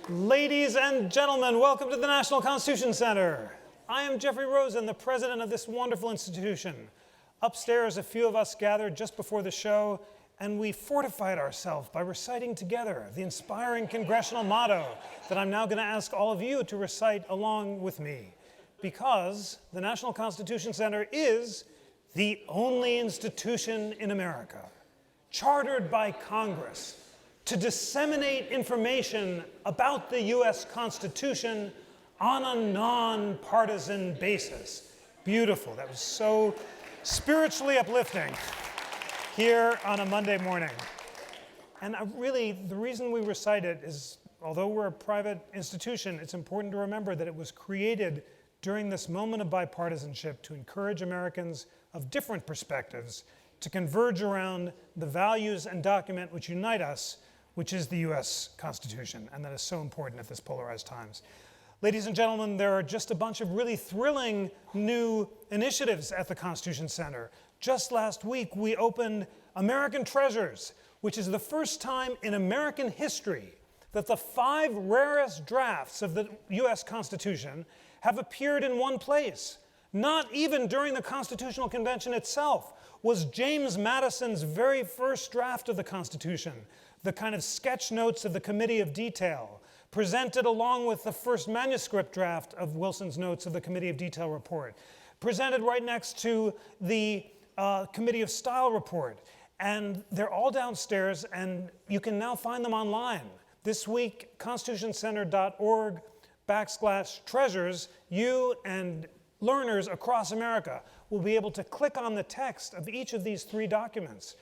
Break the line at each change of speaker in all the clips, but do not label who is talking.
Ladies and gentlemen, welcome to the National Constitution Center. I am Jeffrey Rosen, the president of this wonderful institution. Upstairs, a few of us gathered just before the show, and we fortified ourselves by reciting together the inspiring congressional motto that I'm now going to ask all of you to recite along with me. Because the National Constitution Center is the only institution in America chartered by Congress to disseminate information about the U.S. Constitution on a nonpartisan basis. Beautiful. That was so spiritually uplifting here on a Monday morning. And really, the reason we recite it is, although we're a private institution, it's important to remember that it was created during this moment of bipartisanship to encourage Americans of different perspectives to converge around the values and document which unite us, which is the U.S. Constitution, and that is so important at this polarized times. Ladies and gentlemen, there are just a bunch of really thrilling new initiatives at the Constitution Center. Just last week, we opened American Treasures, which is the first time in American history that the 5 rarest drafts of the U.S. Constitution have appeared in one place. Not even during the Constitutional Convention itself was James Madison's very first draft of the Constitution, the kind of sketch notes of the Committee of Detail, presented along with the first manuscript draft of Wilson's notes of the Committee of Detail report, presented right next to the Committee of Style report. And they're all downstairs, and you can now find them online. This week, constitutioncenter.org/treasures, you and learners across America will be able to click on the text of each of these 3 documents,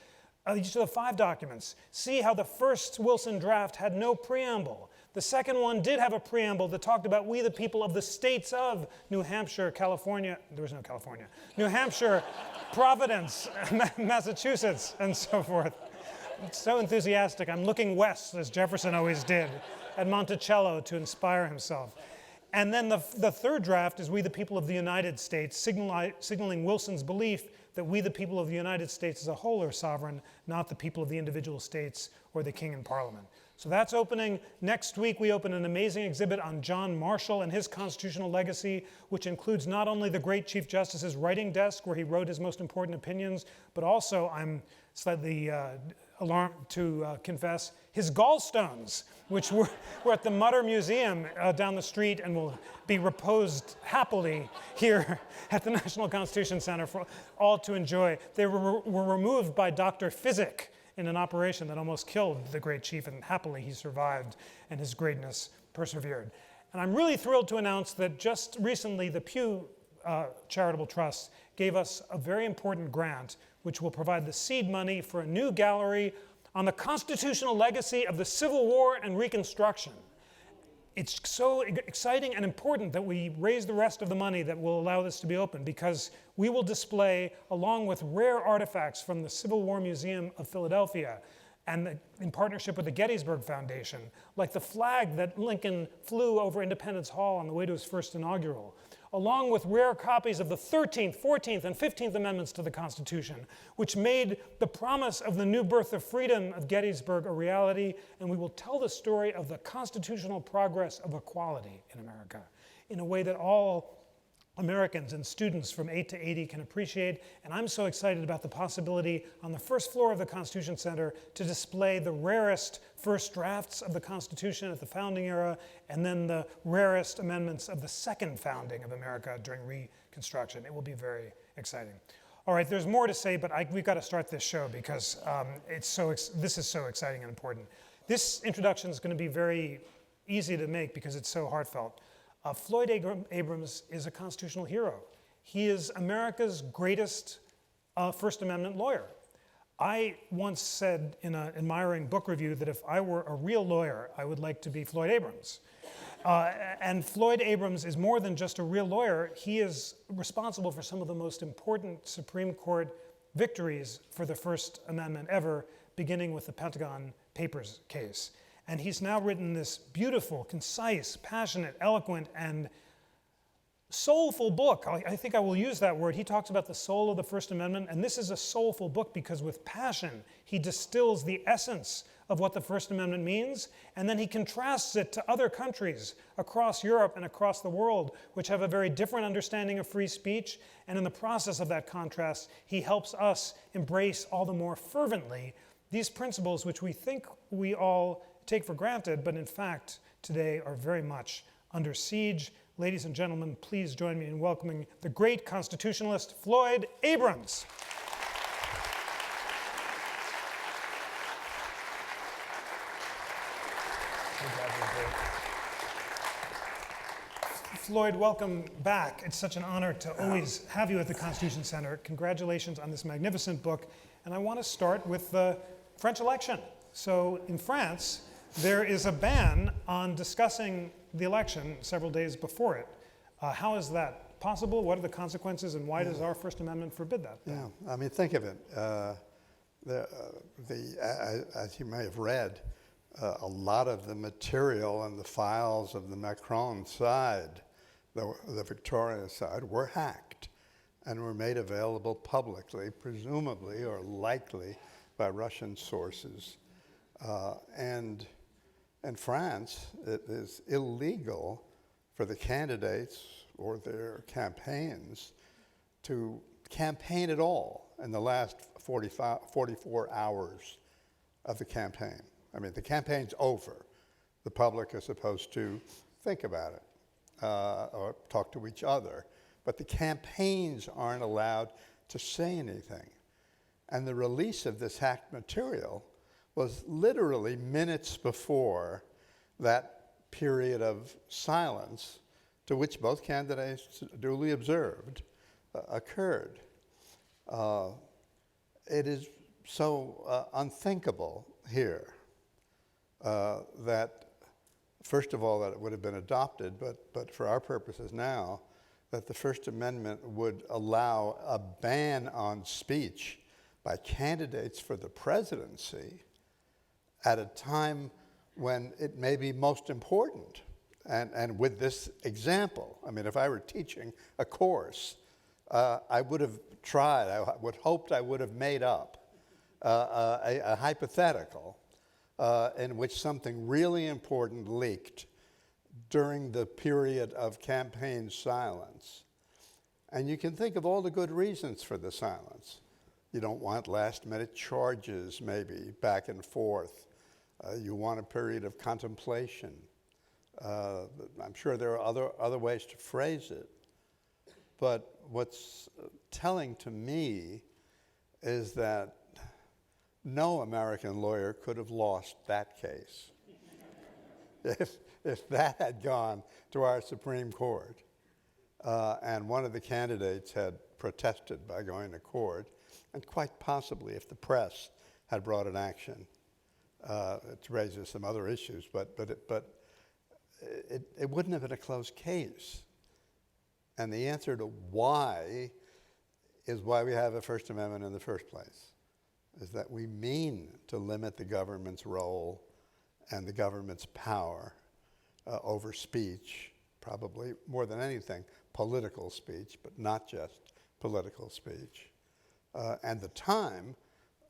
each of the 5 documents, see how the first Wilson draft had no preamble. The second one did have a preamble that talked about we the people of the states of New Hampshire, California, there was no California, New Hampshire, Providence, Massachusetts, and so forth. It's so enthusiastic. I'm looking west, as Jefferson always did, at Monticello to inspire himself. And then the third draft is we the people of the United States, signaling Wilson's belief that we the people of the United States as a whole are sovereign, not the people of the individual states or the king and parliament. So that's opening. Next week, we open an amazing exhibit on John Marshall and his constitutional legacy, which includes not only the great Chief Justice's writing desk, where he wrote his most important opinions, but also, I'm slightly alarmed to confess, his gallstones, which were at the Mutter Museum down the street and will be reposed happily here at the National Constitution Center for all to enjoy. They were removed by Dr. Physic in an operation that almost killed the great chief, and happily he survived and his greatness persevered. And I'm really thrilled to announce that just recently the Pew Charitable Trust gave us a very important grant which will provide the seed money for a new gallery on the constitutional legacy of the Civil War and Reconstruction. It's so exciting and important that we raise the rest of the money that will allow this to be open, because we will display, along with rare artifacts from the Civil War Museum of Philadelphia and in partnership with the Gettysburg Foundation, like the flag that Lincoln flew over Independence Hall on the way to his first inaugural, along with rare copies of the 13th, 14th, and 15th Amendments to the Constitution, which made the promise of the new birth of freedom of Gettysburg a reality, and we will tell the story of the constitutional progress of equality in America in a way that all Americans and students from 8 to 80 can appreciate. And I'm so excited about the possibility on the first floor of the Constitution Center to display the rarest first drafts of the Constitution at the founding era, and then the rarest amendments of the second founding of America during Reconstruction. It will be very exciting. All right, there's more to say, but we've got to start this show because this is so exciting and important. This introduction is going to be very easy to make because it's so heartfelt. Floyd Abrams is a constitutional hero. He is America's greatest First Amendment lawyer. I once said in an admiring book review that if I were a real lawyer, I would like to be Floyd Abrams. And Floyd Abrams is more than just a real lawyer. He is responsible for some of the most important Supreme Court victories for the First Amendment ever, beginning with the Pentagon Papers case. And he's now written this beautiful, concise, passionate, eloquent, and soulful book. I think I will use that word. He talks about the soul of the First Amendment, and this is a soulful book because with passion, he distills the essence of what the First Amendment means, and then he contrasts it to other countries across Europe and across the world, which have a very different understanding of free speech, and in the process of that contrast, he helps us embrace all the more fervently these principles which we think we all take for granted, but in fact, today are very much under siege. Ladies and gentlemen, please join me in welcoming the great constitutionalist, Floyd Abrams. Floyd, welcome back. It's such an honor to always have you at the Constitution Center. Congratulations on this magnificent book. And I want to start with the French election. So in France, there is a ban on discussing the election several days before it. How is that possible? What are the consequences, and why does our First Amendment forbid that?
Yeah, I mean, think of it. As you may have read, a lot of the material and the files of the Macron side, the Victorian side, were hacked and were made available publicly, presumably or likely by Russian sources. And in France, it is illegal for the candidates or their campaigns to campaign at all in the last 44 hours of the campaign. I mean, the campaign's over. The public is supposed to think about it or talk to each other. But the campaigns aren't allowed to say anything. And the release of this hacked material was literally minutes before that period of silence to which both candidates duly observed occurred. It is so unthinkable here that, first of all, that it would have been adopted, but for our purposes now, that the First Amendment would allow a ban on speech by candidates for the presidency at a time when it may be most important. And with this example, I mean, if I were teaching a course, I would have tried, I would hoped I would have made up a hypothetical in which something really important leaked during the period of campaign silence. And you can think of all the good reasons for the silence. You don't want last-minute charges, maybe, back and forth. You want a period of contemplation. I'm sure there are other ways to phrase it. But what's telling to me is that no American lawyer could have lost that case if that had gone to our Supreme Court and one of the candidates had protested by going to court, and quite possibly if the press had brought an action. It raises some other issues, but it wouldn't have been a closed case. And the answer to why is why we have a First Amendment in the first place, is that we mean to limit the government's role and the government's power over speech, probably more than anything, political speech, but not just political speech. And the time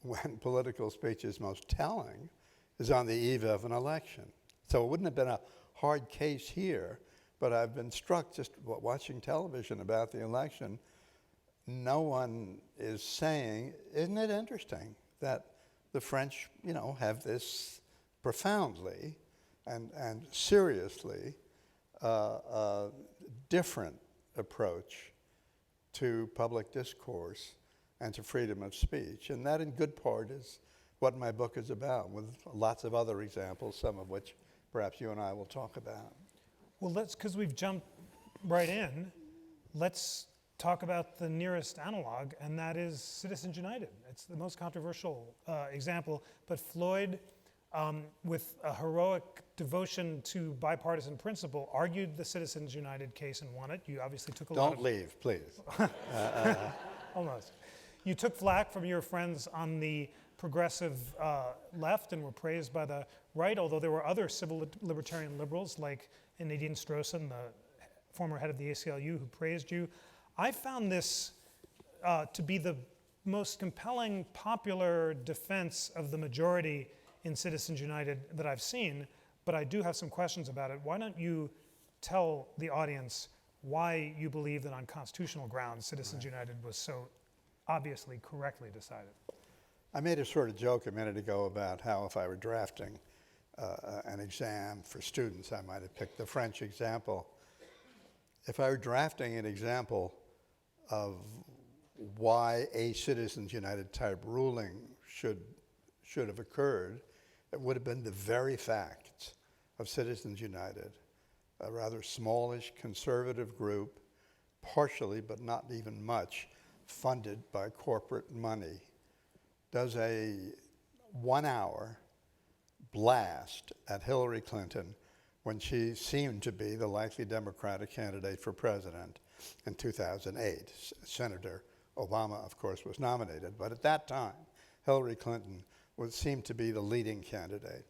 when political speech is most telling is on the eve of an election. So it wouldn't have been a hard case here, but I've been struck just watching television about the election. No one is saying, isn't it interesting that the French, have this profoundly and seriously different approach to public discourse and to freedom of speech. And that in good part is what my book is about, with lots of other examples, some of which perhaps you and I will talk about.
Well, because we've jumped right in, let's talk about the nearest analog, and that is Citizens United. It's the most controversial example, but Floyd, with a heroic devotion to bipartisan principle, argued the Citizens United case and won it. You obviously took a lot of...
Don't leave, please.
Almost. You took flack from your friends on the progressive left and were praised by the right, although there were other civil libertarian liberals like Nadine Strossen, the former head of the ACLU, who praised you. I found this to be the most compelling popular defense of the majority in Citizens United that I've seen, but I do have some questions about it. Why don't you tell the audience why you believe that on constitutional grounds Citizens United was so obviously correctly decided?
I made a sort of joke a minute ago about how if I were drafting an exam for students, I might have picked the French example. If I were drafting an example of why a Citizens United type ruling should have occurred, it would have been the very facts of Citizens United, a rather smallish conservative group, partially but not even much, funded by corporate money, does a 1-hour blast at Hillary Clinton when she seemed to be the likely Democratic candidate for president in 2008. Senator Obama, of course, was nominated, but at that time, Hillary Clinton seemed to be the leading candidate.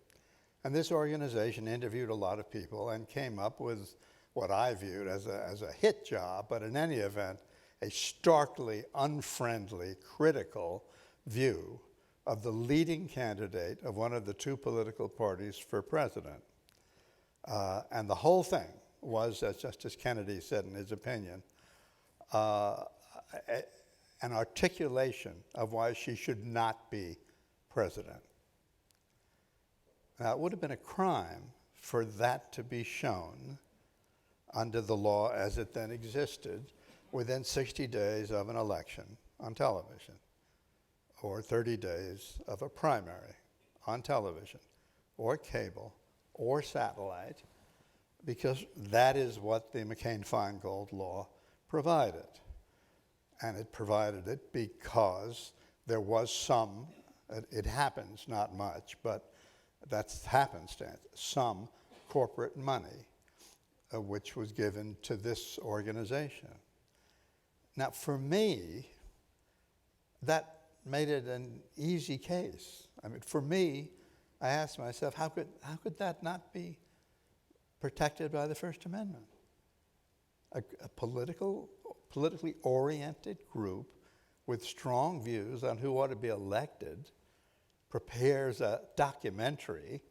And this organization interviewed a lot of people and came up with what I viewed as a hit job, but in any event, a starkly unfriendly, critical view of the leading candidate of one of the two political parties for president. And the whole thing was, as Justice Kennedy said in his opinion, an articulation of why she should not be president. Now, it would have been a crime for that to be shown under the law as it then existed within 60 days of an election on television, or 30 days of a primary on television, or cable, or satellite, because that is what the McCain-Feingold law provided. And it provided it because there was some, it happens, not much, but that's happenstance, some corporate money which was given to this organization. Now, for me, that made it an easy case. I mean, for me, I asked myself, how could that not be protected by the First Amendment? A politically oriented group with strong views on who ought to be elected prepares a documentary,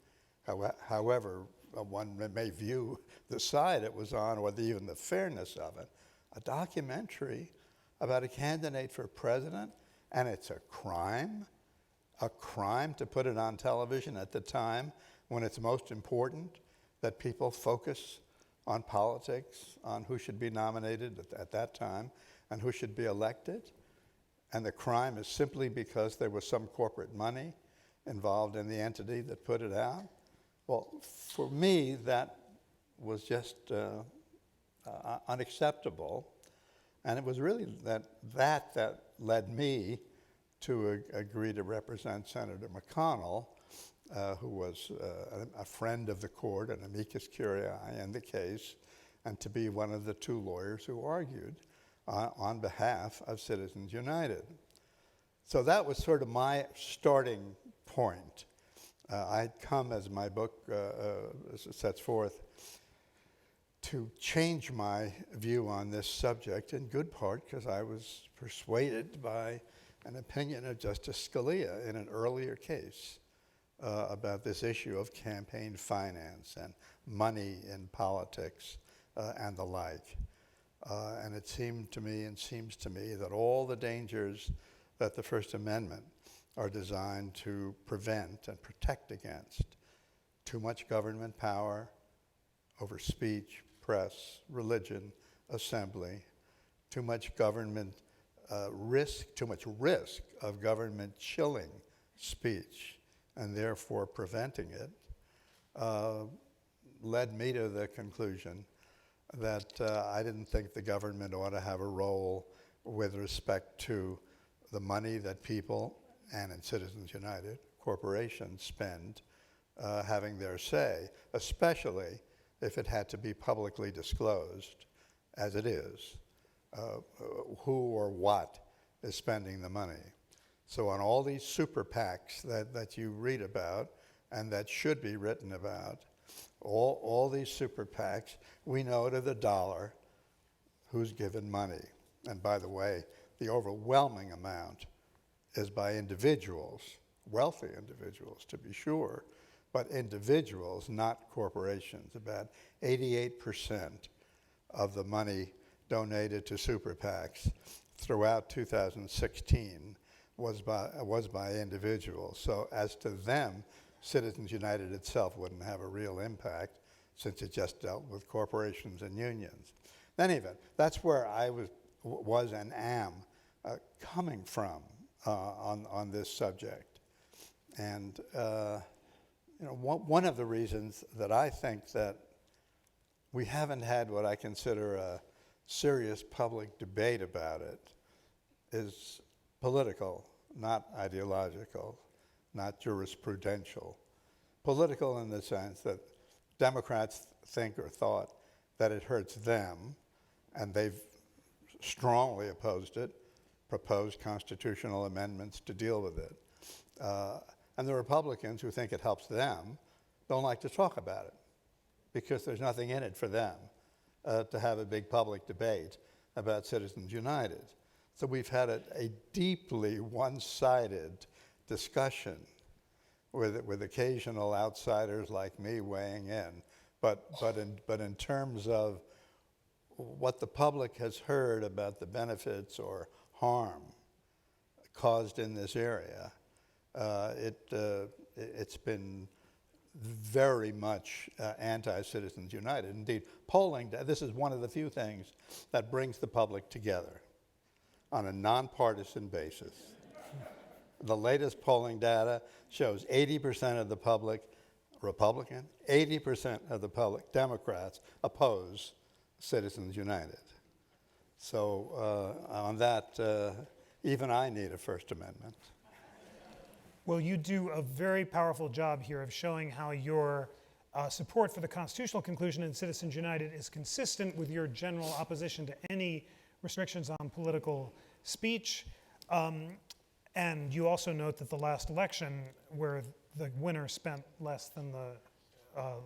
however one may view the side it was on or even the fairness of it, a documentary about a candidate for president, and it's a crime to put it on television at the time when it's most important that people focus on politics, on who should be nominated at that time and who should be elected. And the crime is simply because there was some corporate money involved in the entity that put it out. Well, for me, that was just unacceptable. And it was really that led me to agree to represent Senator McConnell, who was a friend of the court, an amicus curiae in the case, and to be one of the two lawyers who argued on behalf of Citizens United. So that was sort of my starting point. I'd come, as my book sets forth, to change my view on this subject, in good part because I was persuaded by an opinion of Justice Scalia in an earlier case about this issue of campaign finance and money in politics and the like. And it seemed to me and seems to me that all the dangers that the First Amendment are designed to prevent and protect against, too much government power over speech, press, religion, assembly, too much government too much risk of government chilling speech and therefore preventing it, led me to the conclusion that I didn't think the government ought to have a role with respect to the money that people, and in Citizens United, corporations spend having their say, especially if it had to be publicly disclosed, as it is, who or what is spending the money. So on all these super PACs that you read about and that should be written about, all these super PACs, we know to the dollar who's given money. And by the way, the overwhelming amount is by individuals wealthy individuals, to be sure, but individuals, not corporations. About 88% of the money donated to super PACs throughout 2016 was by individuals. So as to them, Citizens United itself wouldn't have a real impact since it just dealt with corporations and unions. In any event, that's where I was and am coming from on this subject. And one of the reasons that I think that we haven't had what I consider a serious public debate about it is political, not ideological, not jurisprudential. Political in the sense that Democrats think or thought that it hurts them, and they've strongly opposed it, proposed constitutional amendments to deal with it. And the Republicans who think it helps them don't like to talk about it because there's nothing in it for them to have a big public debate about Citizens United. So we've had a deeply one-sided discussion with occasional outsiders like me weighing in. But in terms of what the public has heard about the benefits or harm caused in this area, it's been very much anti-Citizens United. Indeed, polling, this is one of the few things that brings the public together on a nonpartisan basis. The latest polling data shows 80% of the public Republican, 80% of the public Democrats oppose Citizens United. So on that, even I need a First Amendment.
Well, you do a very powerful job here of showing how your support for the constitutional conclusion in Citizens United is consistent with your general opposition to any restrictions on political speech. And you also note that the last election, where the winner spent less than the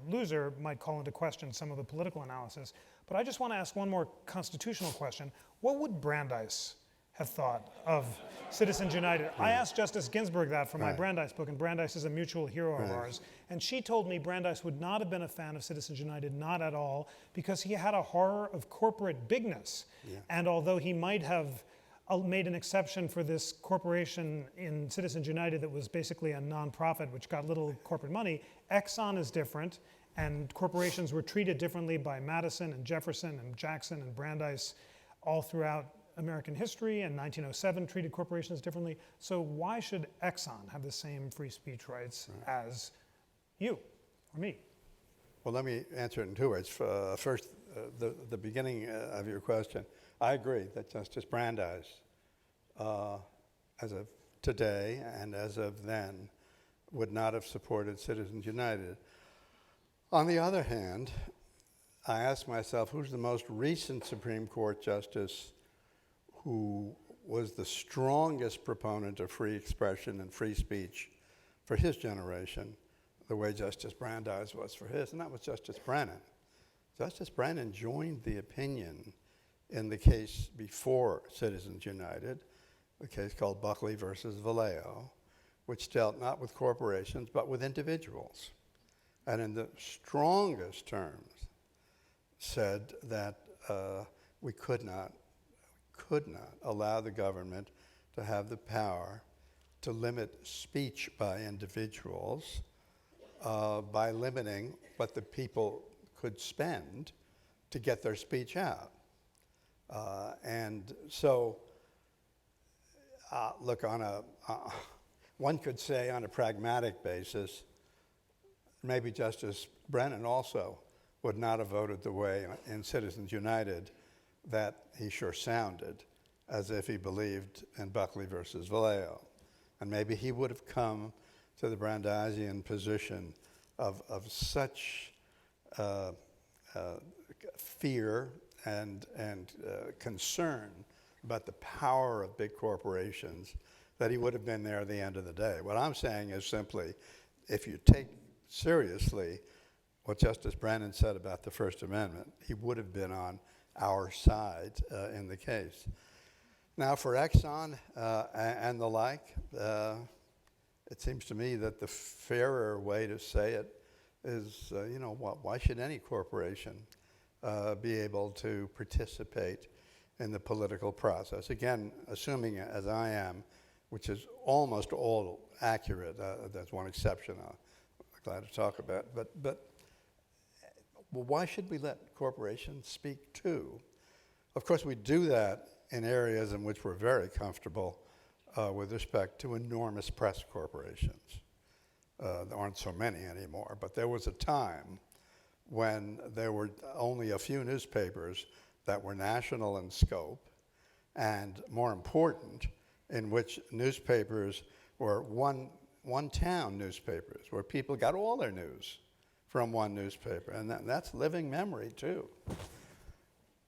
loser, might call into question some of the political analysis. But I just want to ask one more constitutional question. What would Brandeis have thought of Citizens United? I asked Justice Ginsburg that for my Brandeis book, and Brandeis is a mutual hero of ours. And she told me Brandeis would not have been a fan of Citizens United, not at all, because he had a horror of corporate bigness. Yeah. And although he might have made an exception for this corporation in Citizens United that was basically a nonprofit which got little corporate money, Exxon is different, and corporations were treated differently by Madison and Jefferson and Jackson and Brandeis all throughout American history, and 1907 treated corporations differently. So why should Exxon have the same free speech rights as you or me?
Well, let me answer it in two ways. First, the beginning of your question. I agree that Justice Brandeis, as of today and as of then, would not have supported Citizens United. On the other hand, I ask myself, who's the most recent Supreme Court justice who was the strongest proponent of free expression and free speech for his generation, the way Justice Brandeis was for his? And that was Justice Brennan. Justice Brennan joined the opinion in the case before Citizens United, the case called Buckley versus Vallejo, which dealt not with corporations, but with individuals. And in the strongest terms said that we could not allow the government to have the power to limit speech by individuals by limiting what the people could spend to get their speech out. And so, look, one could say on a pragmatic basis, maybe Justice Brennan also would not have voted the way in Citizens United that he sure sounded, as if he believed in Buckley versus Vallejo. And maybe he would have come to the Brandeisian position of such fear and concern about the power of big corporations that he would have been there at the end of the day. What I'm saying is simply, if you take seriously what Justice Brennan said about the First Amendment, he would have been on our side in the case. Now for Exxon and the like, it seems to me that the fairer way to say it is, why should any corporation be able to participate in the political process? Again, assuming, as I am, which is almost all accurate. There's one exception I'm glad to talk about. But well, why should we let corporations speak too? Of course, we do that in areas in which we're very comfortable with respect to enormous press corporations. There aren't so many anymore, but there was a time when there were only a few newspapers that were national in scope, and more important, in which newspapers were one-town newspapers, where people got all their news from one newspaper, and that's living memory too.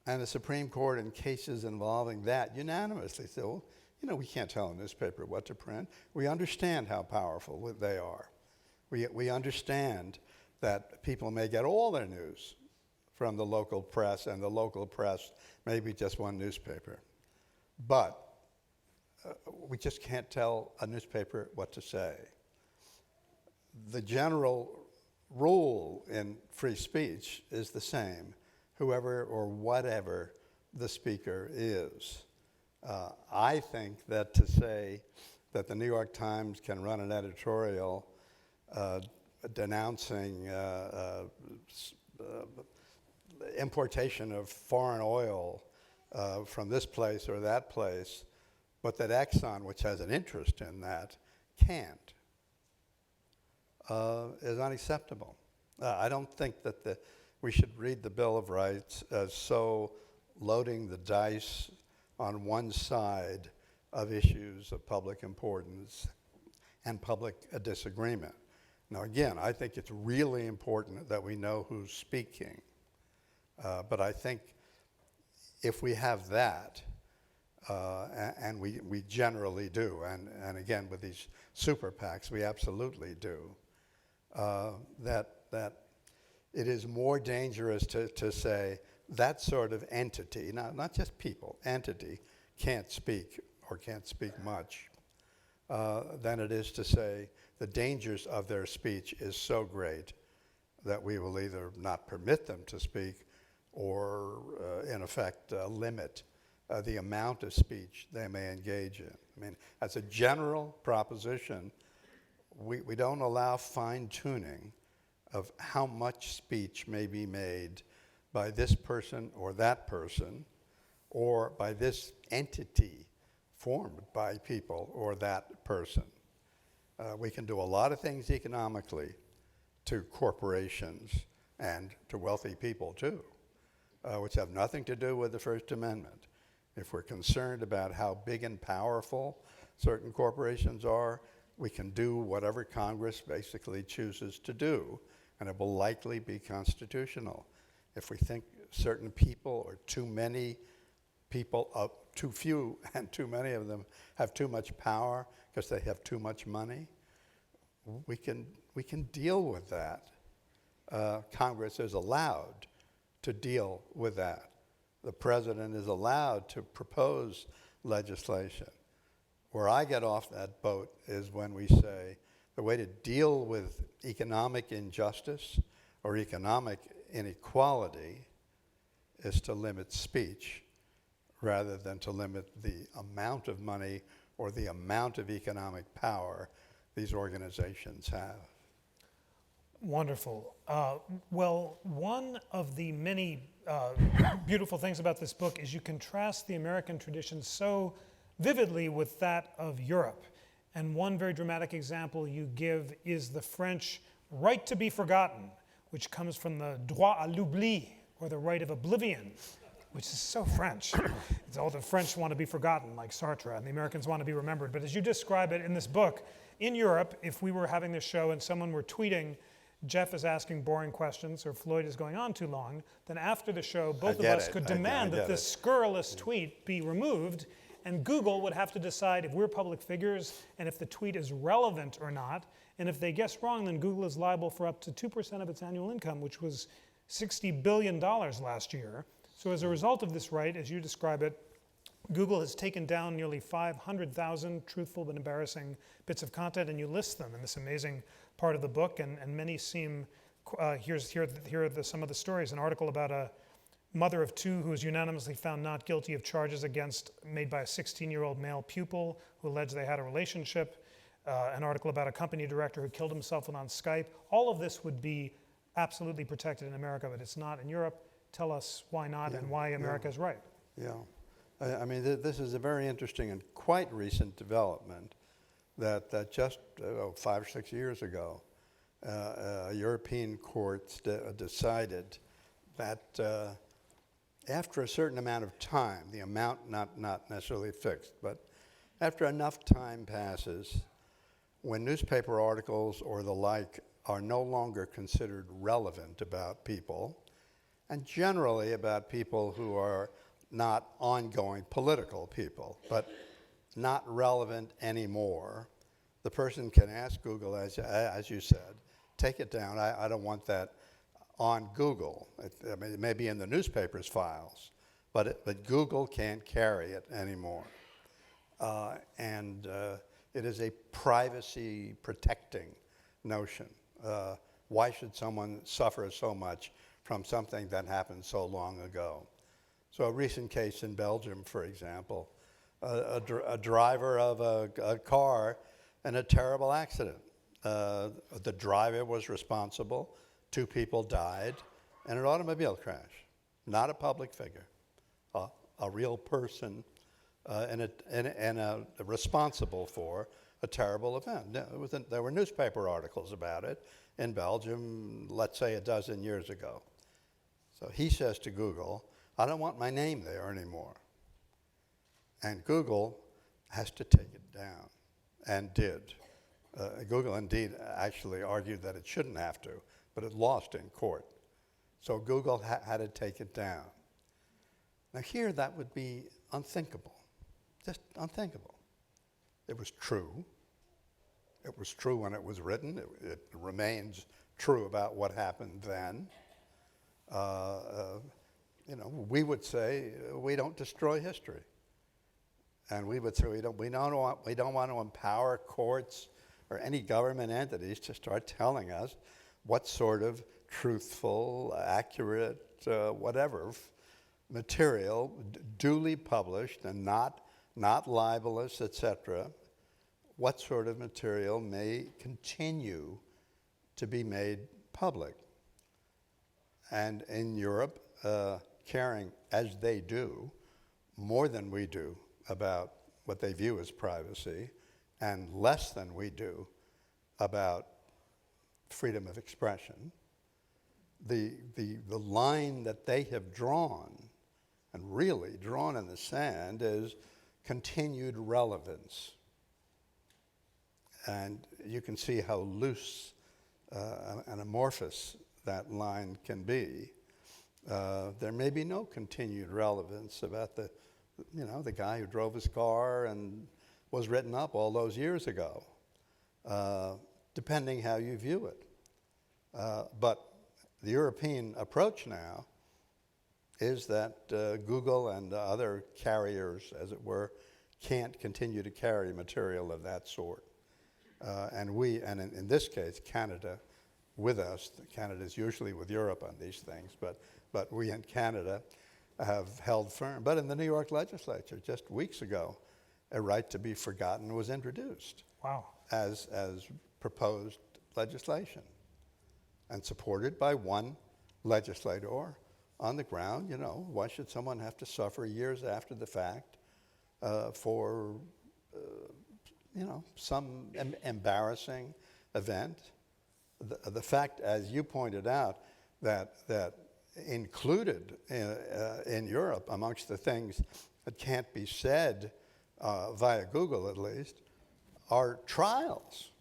And the Supreme Court, in cases involving that, unanimously said, well, we can't tell a newspaper what to print. We understand how powerful they are. We understand that people may get all their news from the local press, and the local press may be just one newspaper. But we just can't tell a newspaper what to say. The general rule in free speech is the same, whoever or whatever the speaker is. I think that to say that the New York Times can run an editorial denouncing importation of foreign oil from this place or that place, but that Exxon, which has an interest in that, can't, is unacceptable. I don't think that we should read the Bill of Rights as so loading the dice on one side of issues of public importance and public disagreement. Now, again, I think it's really important that we know who's speaking. But I think if we have that, and we generally do, and again, with these super PACs, we absolutely do, that it is more dangerous to say that sort of entity, not just people, entity, can't speak or can't speak much, than it is to say the dangers of their speech is so great that we will either not permit them to speak or, in effect, limit the amount of speech they may engage in. I mean, as a general proposition, we don't allow fine-tuning of how much speech may be made by this person or that person, or by this entity formed by people or that person. We can do a lot of things economically to corporations and to wealthy people too, which have nothing to do with the First Amendment. If we're concerned about how big and powerful certain corporations are, we can do whatever Congress basically chooses to do, and it will likely be constitutional. If we think certain people or too many people, too few and too many of them have too much power because they have too much money, we can deal with that. Congress is allowed to deal with that. The president is allowed to propose legislation. Where I get off that boat is when we say the way to deal with economic injustice or economic inequality is to limit speech rather than to limit the amount of money or the amount of economic power these organizations have.
Wonderful. Well, one of the many beautiful things about this book is you contrast the American tradition so vividly with that of Europe. And one very dramatic example you give is the French right to be forgotten, which comes from the droit à l'oubli, or the right of oblivion, which is so French. It's all the French want to be forgotten, like Sartre, and the Americans want to be remembered. But as you describe it in this book, in Europe, if we were having this show and someone were tweeting, Jeff is asking boring questions or Floyd is going on too long, then after the show, both of us could demand that this scurrilous tweet be removed, and Google would have to decide if we're public figures and if the tweet is relevant or not. And if they guess wrong, then Google is liable for up to 2% of its annual income, which was $60 billion last year. So as a result of this right, as you describe it, Google has taken down nearly 500,000 truthful but embarrassing bits of content, and you list them in this amazing part of the book, and many seem, here are some of the stories. An article about a mother of two who was unanimously found not guilty of charges made by a 16-year-old male pupil who alleged they had a relationship. An article about a company director who killed himself on Skype. All of this would be absolutely protected in America, but it's not in Europe. Tell us why not and why America is right.
Yeah. I mean, this is a very interesting and quite recent development that just 5 or 6 years ago, a European court decided that after a certain amount of time, the amount not necessarily fixed, but after enough time passes, when newspaper articles or the like are no longer considered relevant about people, and generally about people who are not ongoing political people, but not relevant anymore, the person can ask Google, as you said, take it down. I don't want that on Google. It may be in the newspaper's files, but Google can't carry it anymore. It is a privacy-protecting notion. Why should someone suffer so much from something that happened so long ago? So a recent case in Belgium, for example, a driver of a car in a terrible accident. The driver was responsible. 2 people died in an automobile crash. Not a public figure, a real person responsible for a terrible event. There were newspaper articles about it in Belgium, let's say a dozen years ago. So he says to Google, I don't want my name there anymore. And Google has to take it down, and did. Google indeed actually argued that it shouldn't have to, but it lost in court. So Google had to take it down. Now here that would be unthinkable, just unthinkable. It was true. It was true when it was written. It remains true about what happened then. We would say we don't destroy history, and we would say we don't want to empower courts or any government entities to start telling us what sort of truthful, accurate, whatever material, duly published and not libelous, etc., what sort of material may continue to be made public. And in Europe, caring as they do, more than we do about what they view as privacy, and less than we do about freedom of expression, the line that they have drawn, and really drawn in the sand, is continued relevance. And you can see how loose and amorphous that line can be. There may be no continued relevance about the guy who drove his car and was written up all those years ago, depending how you view it. But the European approach now is that Google and other carriers, as it were, can't continue to carry material of that sort. And in this case, Canada, with us, Canada's usually with Europe on these things, but we in Canada have held firm. But in the New York legislature, just weeks ago, a right to be forgotten was introduced.
Wow.
As proposed legislation, and supported by one legislator on the ground. Why should someone have to suffer years after the fact for some embarrassing event? The fact, as you pointed out, that included in Europe, amongst the things that can't be said via Google at least, are trials.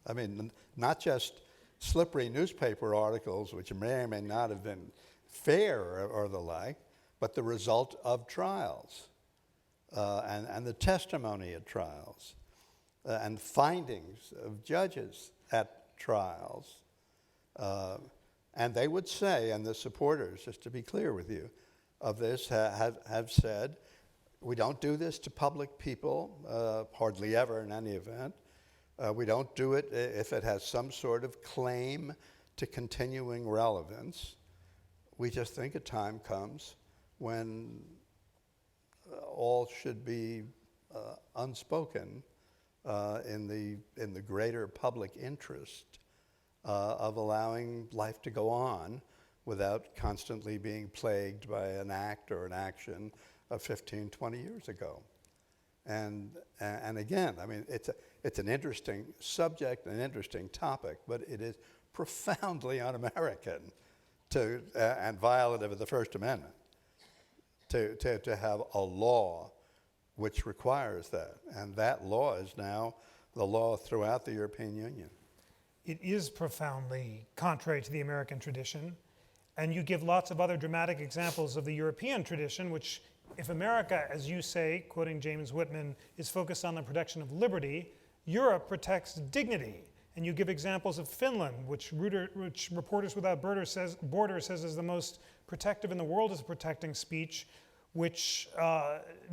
I mean, not just slippery newspaper articles, which may or may not have been fair or the like, but the result of trials and the testimony at trials and findings of judges at trials. And they would say, and the supporters, just to be clear with you, of this have said, We don't do this to public people, hardly ever in any event. We don't do it if it has some sort of claim to continuing relevance. We just think a time comes when all should be unspoken in the greater public interest of allowing life to go on without constantly being plagued by an act or an action of 15, 20 years ago. And again, I mean, it's an interesting subject, an interesting topic, but it is profoundly un-American and violative of the First Amendment to have a law which requires that. And that law is now the law throughout the European Union.
It is profoundly contrary to the American tradition. And you give lots of other dramatic examples of the European tradition, which, if America, as you say, quoting James Whitman, is focused on the protection of liberty, Europe protects dignity. And you give examples of Finland, which Reporters Without Borders says is the most protective in the world as protecting speech, which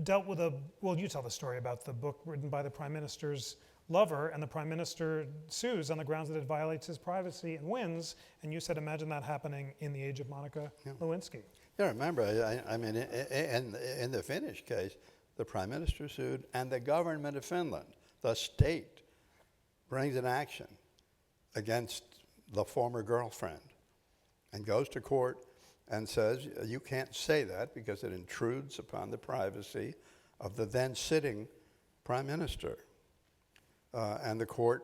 dealt with well, you tell the story about the book written by the Prime Minister's lover, and the Prime Minister sues on the grounds that it violates his privacy and wins, and you said, imagine that happening in the age of Monica Lewinsky.
Yeah, remember, I mean, in the Finnish case, the Prime Minister sued, and the government of Finland, the state, brings an action against the former girlfriend and goes to court and says, you can't say that because it intrudes upon the privacy of the then sitting Prime Minister. And the court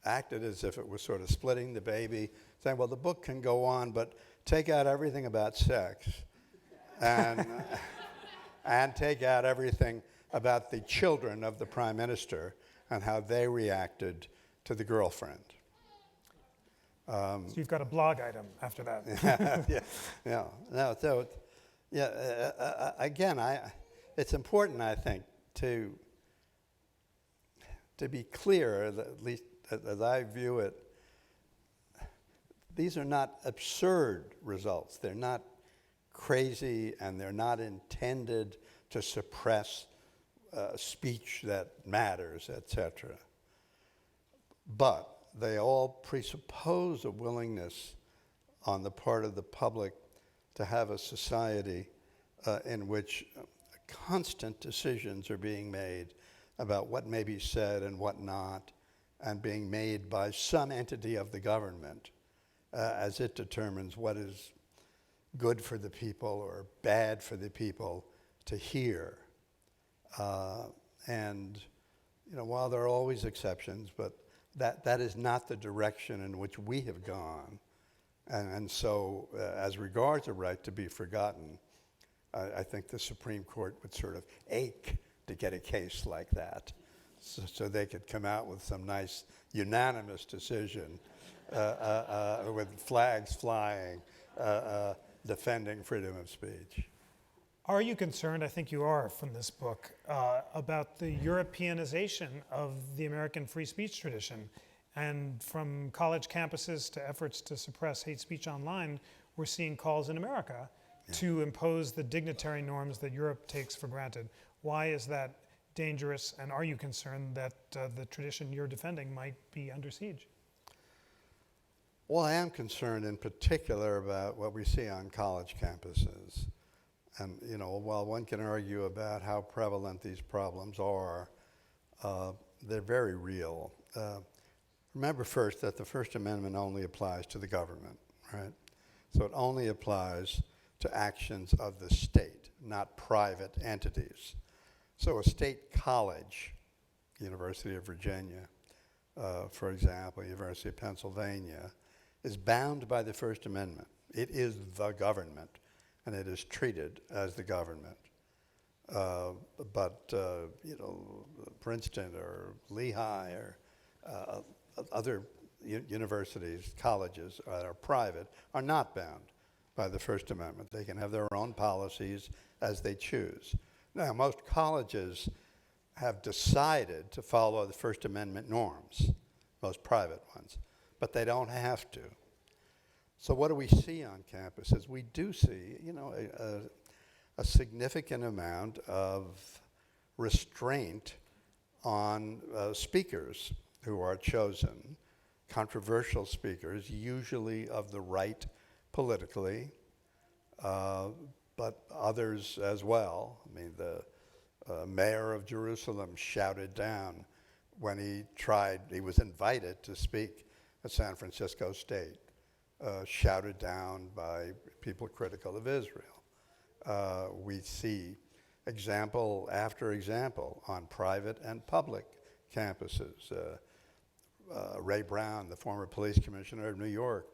acted as if it was sort of splitting the baby, saying, well, the book can go on, but take out everything about sex and, and take out everything about the children of the Prime Minister and how they reacted to the girlfriend.
So you've got a blog item after that.
Yeah. No, so, again, it's important, I think, to be clear, that at least as I view it, these are not absurd results. They're not crazy, and they're not intended to suppress speech that matters, etc. But they all presuppose a willingness on the part of the public to have a society in which constant decisions are being made about what may be said and what not, and being made by some entity of the government as it determines what is good for the people or bad for the people to hear. And while there are always exceptions, but that is not the direction in which we have gone. And so as regards a right to be forgotten, I think the Supreme Court would sort of ache to get a case like that, so they could come out with some nice unanimous decision with flags flying, defending freedom of speech.
Are you concerned, I think you are from this book, about the Europeanization of the American free speech tradition? And from college campuses to efforts to suppress hate speech online, we're seeing calls in America to impose the dignitary norms that Europe takes for granted. Why is that dangerous, and are you concerned that the tradition you're defending might be under siege?
Well, I am concerned in particular about what we see on college campuses. And while one can argue about how prevalent these problems are, they're very real. Remember first that the First Amendment only applies to the government, right? So it only applies to actions of the state, not private entities. So a state college, University of Virginia, for example, University of Pennsylvania, is bound by the First Amendment. It is the government, and it is treated as the government. But Princeton or Lehigh or other universities, colleges that are private, are not bound by the First Amendment. They can have their own policies as they choose. Now, most colleges have decided to follow the First Amendment norms, most private ones, but they don't have to. So what do we see on campuses? We do see, a significant amount of restraint on speakers who are chosen, controversial speakers, usually of the right politically, but others as well. I mean, the mayor of Jerusalem shouted down when he was invited to speak at San Francisco State, shouted down by people critical of Israel. We see example after example on private and public campuses. Ray Brown, the former police commissioner of New York,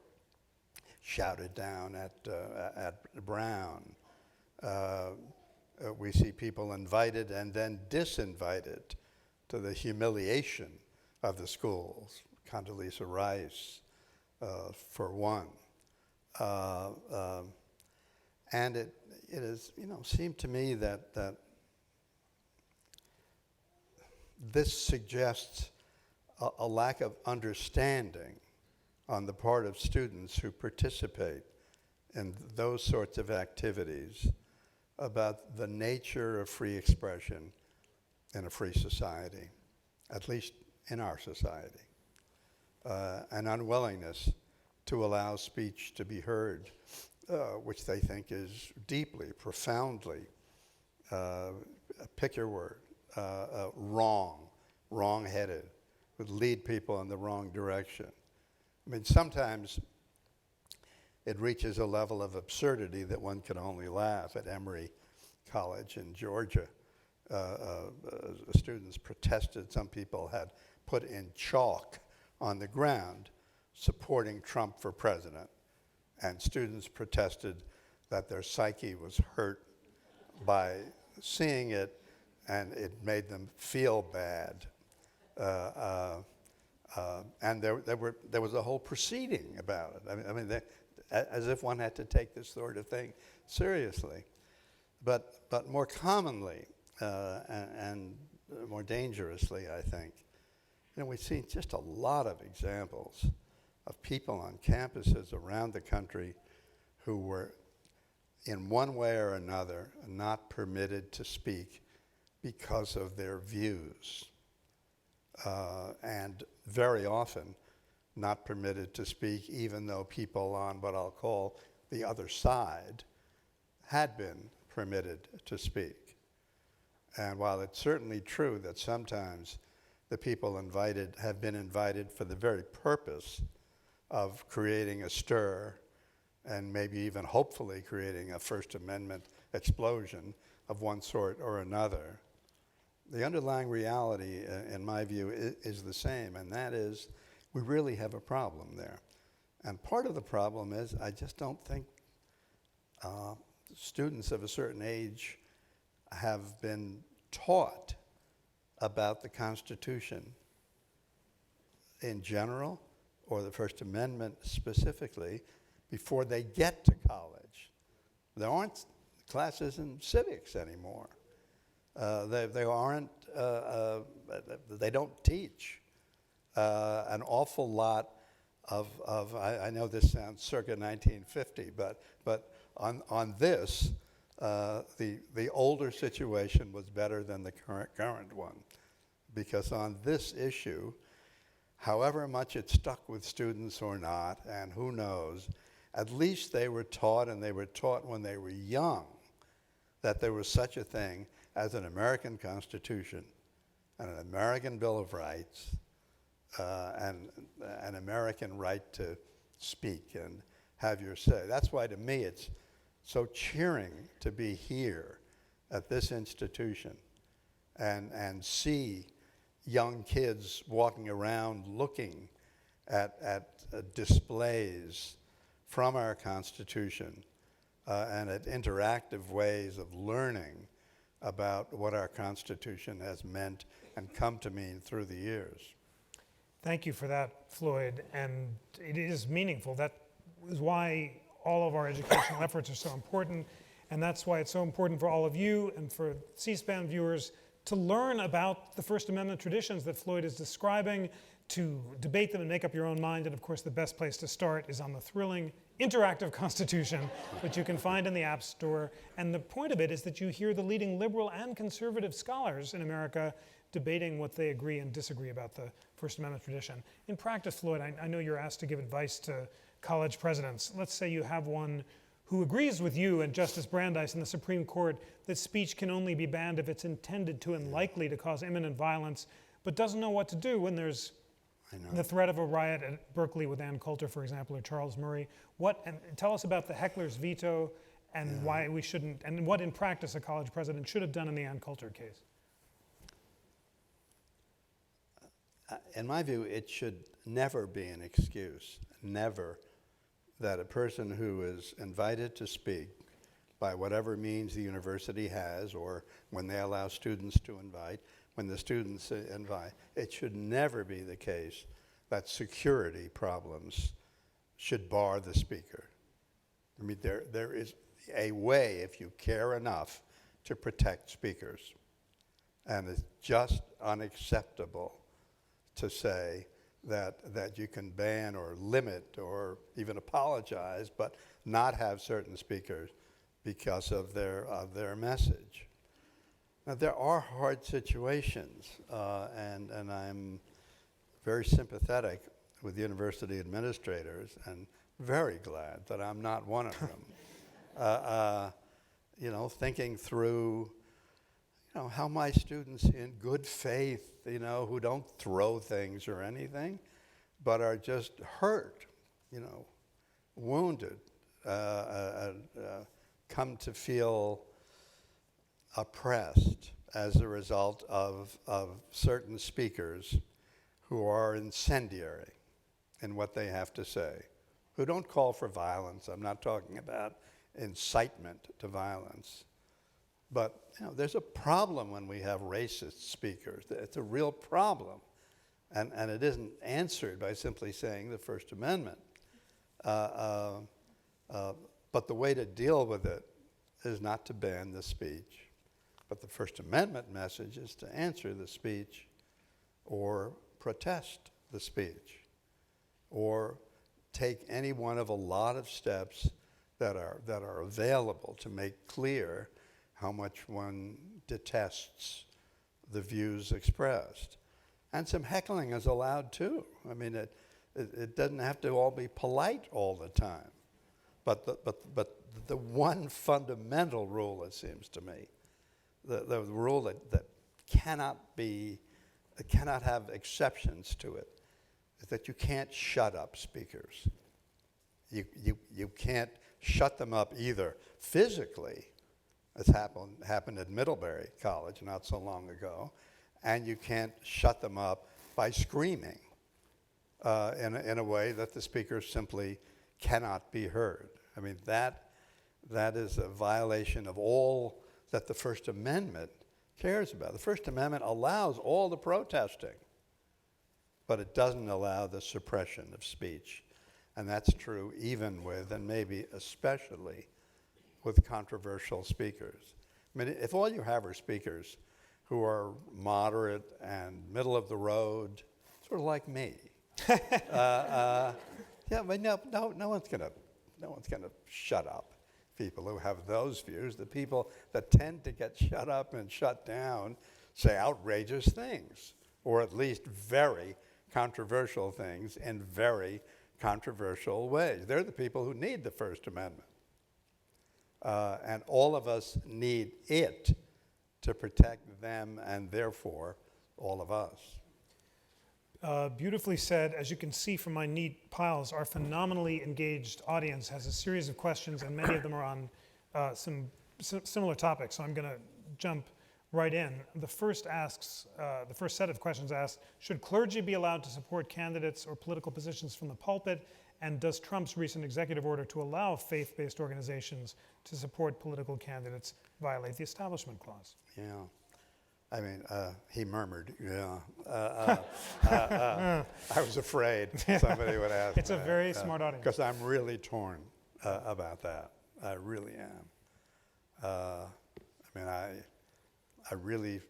shouted down at Brown. We see people invited and then disinvited, to the humiliation of the schools. Condoleezza Rice, for one. And it is, seemed to me that this suggests a lack of understanding on the part of students who participate in those sorts of activities about the nature of free expression in a free society, at least in our society. An unwillingness to allow speech to be heard, which they think is deeply, profoundly, pick your word, wrong-headed, would lead people in the wrong direction. I mean, sometimes it reaches a level of absurdity that one can only laugh. At Emory College in Georgia, students protested. Some people had put in chalk on the ground supporting Trump for president, and students protested that their psyche was hurt by seeing it, and it made them feel bad. And there was a whole proceeding about it. I mean, as if one had to take this sort of thing seriously. But more commonly and more dangerously, I think, we've seen just a lot of examples of people on campuses around the country who were, in one way or another, not permitted to speak because of their views. And very often not permitted to speak even though people on what I'll call the other side had been permitted to speak. And while it's certainly true that sometimes the people invited have been invited for the very purpose of creating a stir and maybe even hopefully creating a First Amendment explosion of one sort or another, the underlying reality, in my view, is the same, and that is we really have a problem there. And part of the problem is I just don't think students of a certain age have been taught about the Constitution in general, or the First Amendment specifically, before they get to college. There aren't classes in civics anymore. They aren't, they don't teach an awful lot of I know this sounds circa 1950, but on this, the older situation was better than the current one, because on this issue, however much it stuck with students or not, and who knows, at least they were taught, and they were taught when they were young, that there was such a thing as an American Constitution and an American Bill of Rights and an American right to speak and have your say. That's why, to me, it's so cheering to be here at this institution and see young kids walking around looking at displays from our Constitution and at interactive ways of learning about what our Constitution has meant and come to mean through the years.
Thank you for that, Floyd. And it is meaningful. That is why all of our educational efforts are so important. And that's why it's so important for all of you and for C-SPAN viewers to learn about the First Amendment traditions that Floyd is describing, to debate them and make up your own mind. And of course, the best place to start is on the thrilling interactive Constitution, which you can find in the App Store. And the point of it is that you hear the leading liberal and conservative scholars in America debating what they agree and disagree about the First Amendment tradition. In practice, Floyd, I know you're asked to give advice to college presidents. Let's say you have one who agrees with you and Justice Brandeis in the Supreme Court that speech can only be banned if it's intended to and likely to cause imminent violence, but doesn't know what to do when there's the threat of a riot at Berkeley with Ann Coulter, for example, or Charles Murray. And tell us about the heckler's veto and why we shouldn't, and what in practice a college president should have done in the Ann Coulter case.
In my view, it should never be an excuse, never, that a person who is invited to speak by whatever means the university has, or when they allow students to invite, when the students invite, it should never be the case that security problems should bar the speaker. I mean, there is a way, if you care enough, to protect speakers. And it's just unacceptable to say that you can ban or limit or even apologize, but not have certain speakers because of their message. Now, there are hard situations, and I'm very sympathetic with university administrators and very glad that I'm not one of them. Thinking through, how my students in good faith, who don't throw things or anything, but are just hurt, wounded, come to feel oppressed as a result of certain speakers who are incendiary in what they have to say, who don't call for violence. I'm not talking about incitement to violence. But there's a problem when we have racist speakers. It's a real problem. And it isn't answered by simply saying the First Amendment. But the way to deal with it is not to ban the speech. But the First Amendment message is to answer the speech or protest the speech or take any one of a lot of steps that are available to make clear how much one detests the views expressed. And some heckling is allowed too. I mean, it doesn't have to all be polite all the time. But the one fundamental rule, it seems to me, the rule that cannot have exceptions to it, is that you can't shut up speakers. You can't shut them up either physically, as happened at Middlebury College not so long ago, and you can't shut them up by screaming in a way that the speaker simply cannot be heard. I mean, that is a violation of all that the First Amendment cares about. The First Amendment allows all the protesting, but it doesn't allow the suppression of speech. And that's true even with, and maybe especially, with controversial speakers. I mean, if all you have are speakers who are moderate and middle of the road, sort of like me, but no one's gonna shut up people who have those views. The people that tend to get shut up and shut down say outrageous things, or at least very controversial things in very controversial ways. They're the people who need the First Amendment. And all of us need it to protect them and therefore all of us.
Beautifully said. As you can see from my neat piles, our phenomenally engaged audience has a series of questions, and many of them are on some similar topics. So I'm going to jump right in. The first set of questions asks, should clergy be allowed to support candidates or political positions from the pulpit? And does Trump's recent executive order to allow faith-based organizations to support political candidates violate the Establishment Clause?
Yeah. I mean, he murmured, yeah. I was afraid somebody would ask.
It's a very smart audience.
Because I'm really torn about that. I really am. I mean, I really,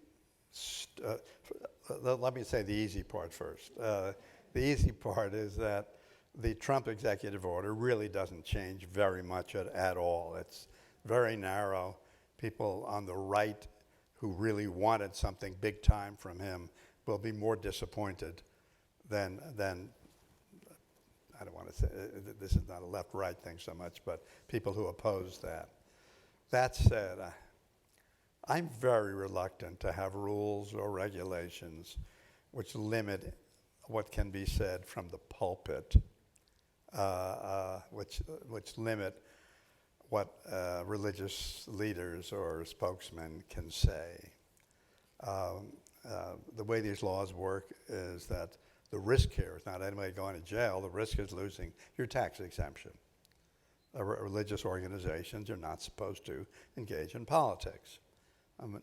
let me say the easy part first. The easy part is that the Trump executive order really doesn't change very much at all. It's very narrow. People on the right who really wanted something big time from him will be more disappointed than I don't want to say, this is not a left-right thing so much, but people who oppose that. That said, I'm very reluctant to have rules or regulations which limit what can be said from the pulpit, which limit what religious leaders or spokesmen can say. The way these laws work is that the risk here is not anybody going to jail. The risk is losing your tax exemption. Religious organizations are not supposed to engage in politics.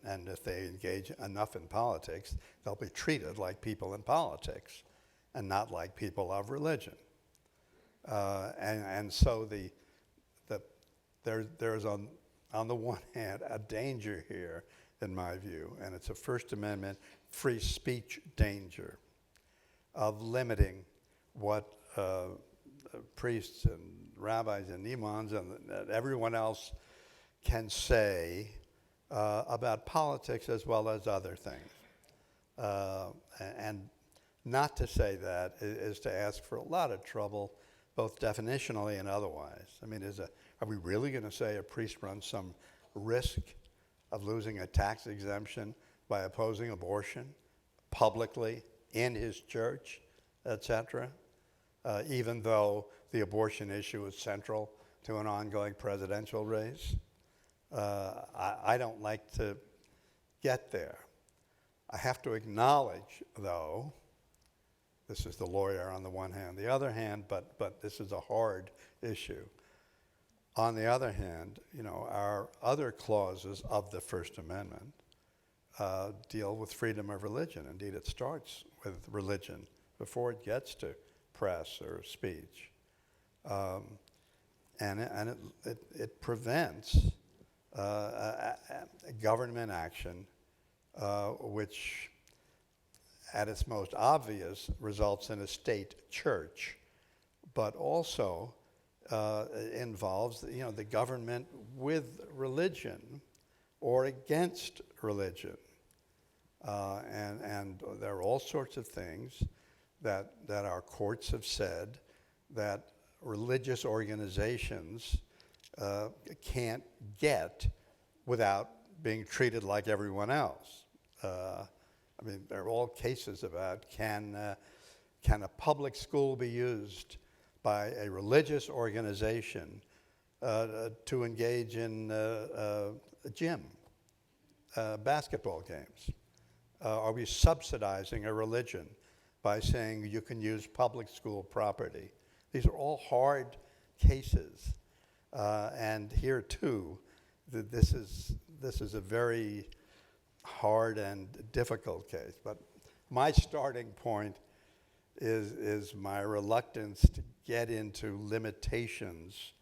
And if they engage enough in politics, they'll be treated like people in politics and not like people of religion. And so there's on the one hand a danger here, in my view, and it's a First Amendment free speech danger of limiting what priests and rabbis and imams and everyone else can say about politics as well as other things. And not to say that is to ask for a lot of trouble, both definitionally and otherwise. I mean, are we really going to say a priest runs some risk of losing a tax exemption by opposing abortion publicly in his church, etc., even though the abortion issue is central to an ongoing presidential race? I don't like to get there. I have to acknowledge, though, this is the lawyer on the one hand. The other hand, but this is a hard issue. On the other hand, our other clauses of the First Amendment deal with freedom of religion. Indeed, it starts with religion before it gets to press or speech. And it prevents government action which, at its most obvious, results in a state church, but also involves the government with religion or against religion. And there are all sorts of things that our courts have said that religious organizations can't get without being treated like everyone else. I mean, there are all cases about can a public school be used by a religious organization to engage in a gym, basketball games? Are we subsidizing a religion by saying you can use public school property? These are all hard cases. And here, too, this is a very hard and difficult case. But my starting point is my reluctance to get into limitations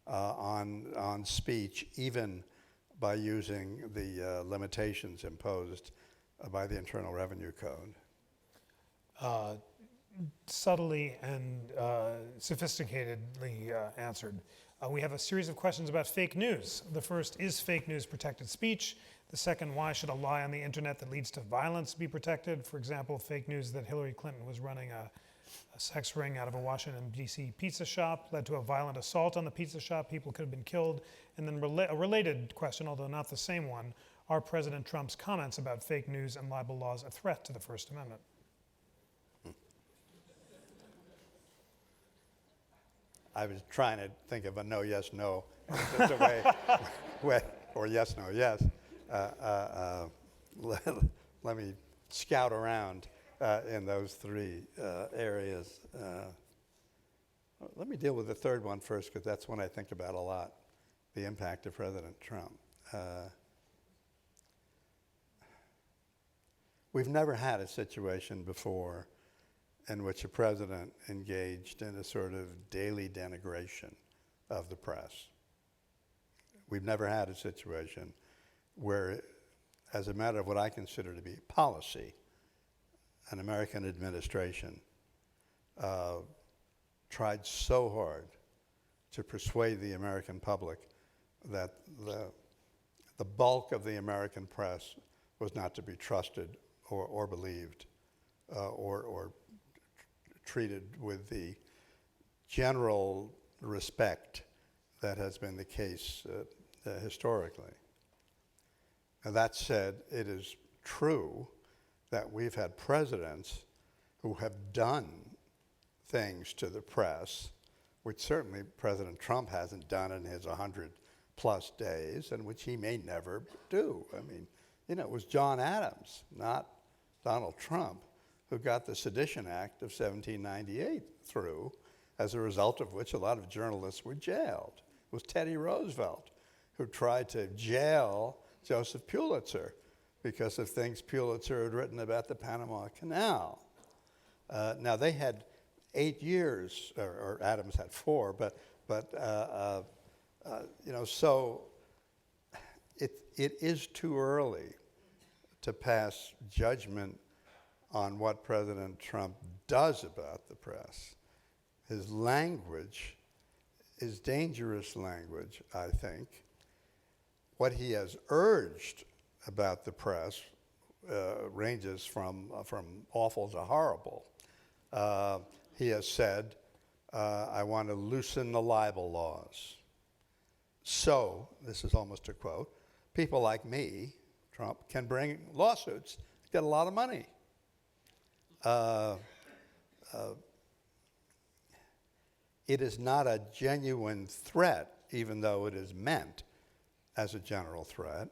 on speech, even by using the limitations imposed by the Internal Revenue Code.
Subtly and sophisticatedly answered. We have a series of questions about fake news. The first, is fake news protected speech? The second, why should a lie on the internet that leads to violence be protected? For example, fake news that Hillary Clinton was running a sex ring out of a Washington, D.C. pizza shop led to a violent assault on the pizza shop. People could have been killed. And then a related question, although not the same one, are President Trump's comments about fake news and libel laws a threat to the First Amendment?
I was trying to think of a no, yes, no, just a way, or yes, no, yes. Let me scout around in those three areas. Let me deal with the third one first, because that's one I think about a lot, the impact of President Trump. We've never had a situation before in which a president engaged in a sort of daily denigration of the press. We've never had a situation where, as a matter of what I consider to be policy, an American administration tried so hard to persuade the American public that the bulk of the American press was not to be trusted or believed or treated with the general respect that has been the case historically. And that said, it is true that we've had presidents who have done things to the press, which certainly President Trump hasn't done in his 100+ days, and which he may never do. I mean, it was John Adams, not Donald Trump, who got the Sedition Act of 1798 through, as a result of which a lot of journalists were jailed. It was Teddy Roosevelt who tried to jail Joseph Pulitzer because of things Pulitzer had written about the Panama Canal. Now, they had 8 years, or Adams had 4, so it is too early to pass judgment on what President Trump does about the press. His language is dangerous language, I think. What he has urged about the press ranges from awful to horrible. He has said, I want to loosen the libel laws. So, this is almost a quote, people like me, Trump, can bring lawsuits, get a lot of money. It is not a genuine threat, even though it is meant as a general threat,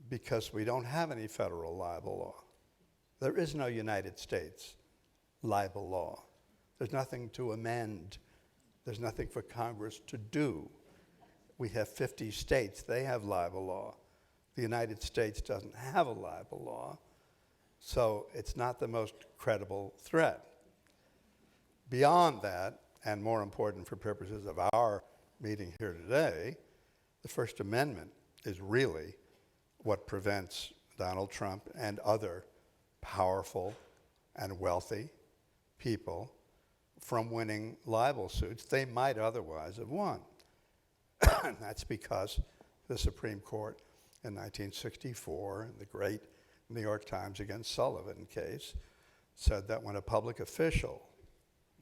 because we don't have any federal libel law. There is no United States libel law. There's nothing to amend. There's nothing for Congress to do. We have 50 states. They have libel law. The United States doesn't have a libel law, so it's not the most credible threat. Beyond that, and more important for purposes of our meeting here today, the First Amendment is really what prevents Donald Trump and other powerful and wealthy people from winning libel suits they might otherwise have won. And that's because the Supreme Court in 1964, in the great New York Times against Sullivan case, said that when a public official,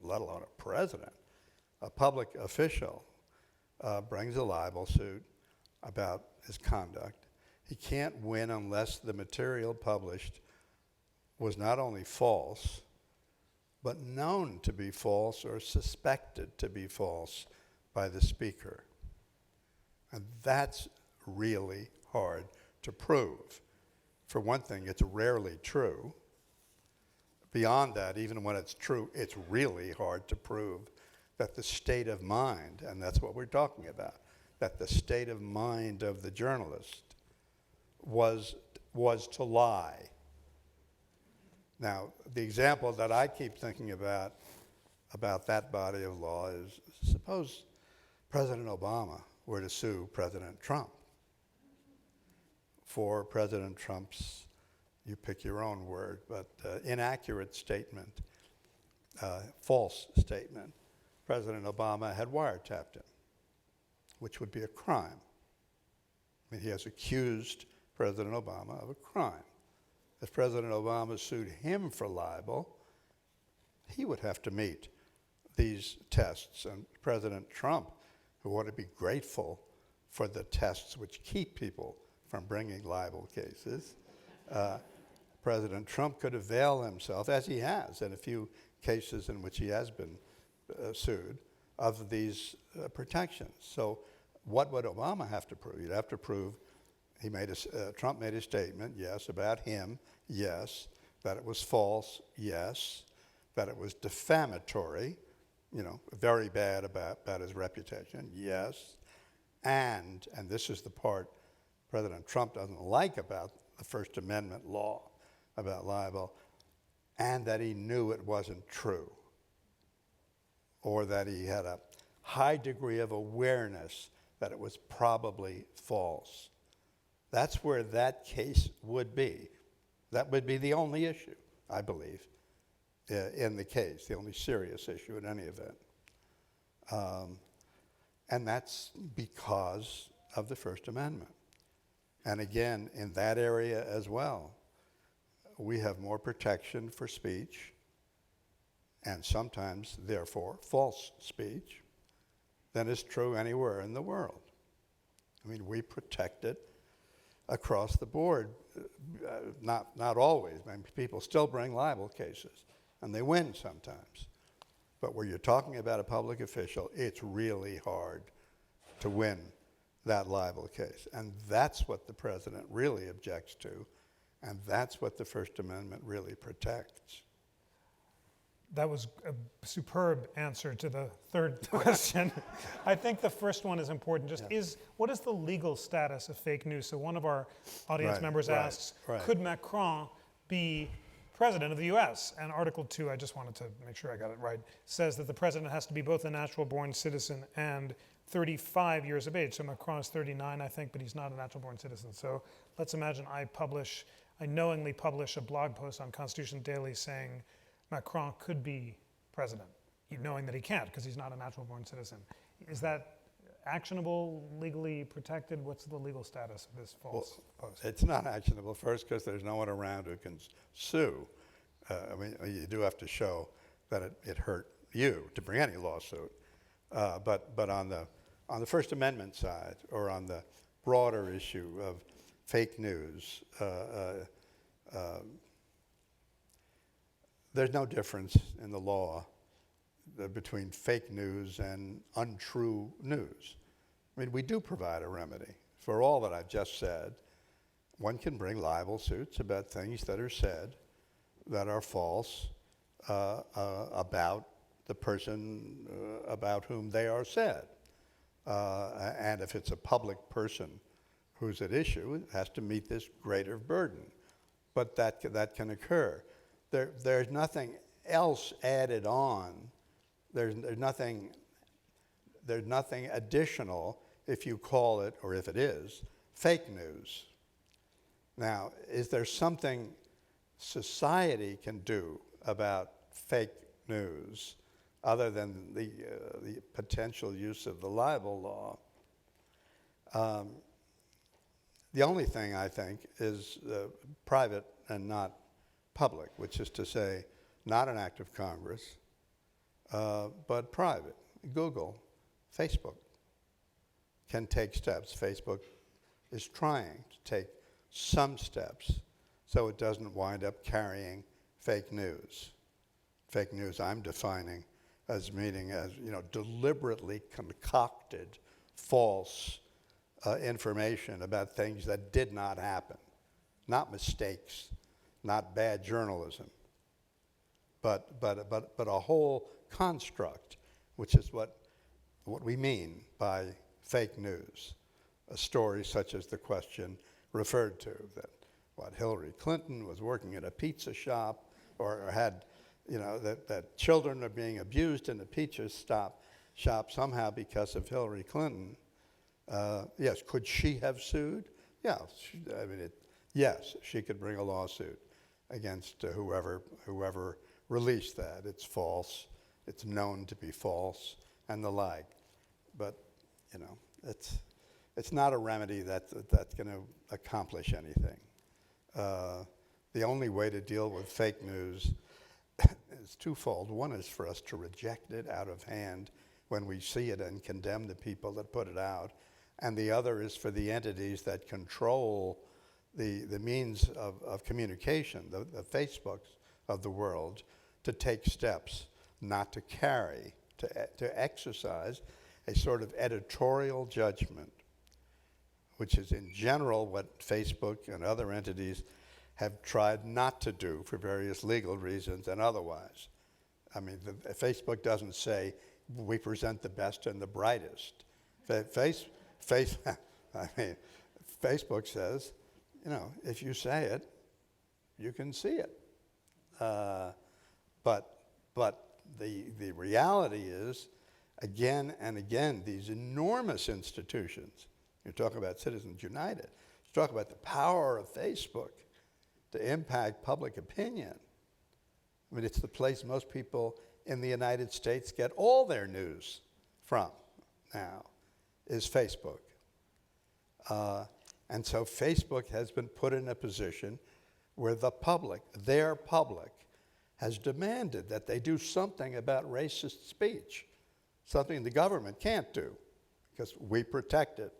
let alone a president, a public official brings a libel suit about his conduct, he can't win unless the material published was not only false, but known to be false or suspected to be false by the speaker. And that's really hard to prove. For one thing, it's rarely true. Beyond that, even when it's true, it's really hard to prove that the state of mind, and that's what we're talking about, that the state of mind of the journalist was to lie. Now, the example that I keep thinking about that body of law is, suppose President Obama were to sue President Trump for President Trump's, you pick your own word, but inaccurate statement, false statement. President Obama had wiretapped him, which would be a crime. I mean, he has accused President Obama of a crime. If President Obama sued him for libel, he would have to meet these tests. And President Trump, who ought to be grateful for the tests which keep people from bringing libel cases, President Trump could avail himself, as he has in a few cases in which he has been sued, of these protections. So what would Obama have to prove? He'd have to prove Trump made a statement, yes, about him, yes, that it was false, yes, that it was defamatory, very bad about his reputation, yes, and this is the part President Trump doesn't like about the First Amendment law about libel, and that he knew it wasn't true, or that he had a high degree of awareness that it was probably false. That's where that case would be. That would be the only issue. I believe, in the case, the only serious issue in any event. And that's because of the First Amendment. And again, in that area as well, we have more protection for speech, and sometimes, therefore, false speech, than is true anywhere in the world. I mean, we protect it across the board. Not always. I mean, people still bring libel cases, and they win sometimes. But where you're talking about a public official, it's really hard to win that libel case. And that's what the president really objects to, and that's what the First Amendment really protects.
That was a superb answer to the third question. I think the first one is important. What is the legal status of fake news? So one of our audience members asks, could Macron be president of the US? And Article 2, I just wanted to make sure I got it right, says that the president has to be both a natural-born citizen and 35 years of age. So Macron is 39, I think, but he's not a natural-born citizen. So let's imagine I knowingly publish a blog post on Constitution Daily saying Macron could be president, knowing that he can't because he's not a natural-born citizen. Is that actionable, legally protected? What's the legal status of this false post?
It's not actionable, first, because there's no one around who can sue. I mean, you do have to show that it hurt you to bring any lawsuit. But on the First Amendment side, or on the broader issue of fake news, there's no difference in the law between fake news and untrue news. I mean, we do provide a remedy. For all that I've just said, one can bring libel suits about things that are said that are false about the person about whom they are said. And if it's a public person who's at issue, it has to meet this greater burden. But that can occur. There's nothing else added on. There's nothing additional if you call it, or if it is, fake news. Now, is there something society can do about fake news other than the potential use of the libel law? The only thing, I think, is private and not public, which is to say, not an act of Congress, but private. Google, Facebook can take steps. Facebook is trying to take some steps so it doesn't wind up carrying fake news. Fake news I'm defining as meaning as, deliberately concocted false information about things that did not happen, not mistakes, not bad journalism, but a whole construct, which is what we mean by fake news. A story such as the question referred to, that Hillary Clinton was working at a pizza shop, or had, that children are being abused in a pizza shop somehow because of Hillary Clinton. Yes, could she have sued? Yeah, yes, she could bring a lawsuit against whoever released that. It's false, it's known to be false, and the like. But, it's not a remedy that's going to accomplish anything. The only way to deal with fake news is twofold. One is for us to reject it out of hand when we see it and condemn the people that put it out. And the other is for the entities that control the means of communication, the Facebooks of the world, to take steps not to carry, to exercise a sort of editorial judgment, which is in general what Facebook and other entities have tried not to do for various legal reasons and otherwise. I mean, Facebook doesn't say, we present the best and the brightest. Facebook says, if you say it, you can see it. But the reality is, again and again, these enormous institutions, you're talking about Citizens United, you talk about the power of Facebook to impact public opinion. I mean, it's the place most people in the United States get all their news from now, is Facebook. And so Facebook has been put in a position where the public, their public, has demanded that they do something about racist speech, something the government can't do because we protect it.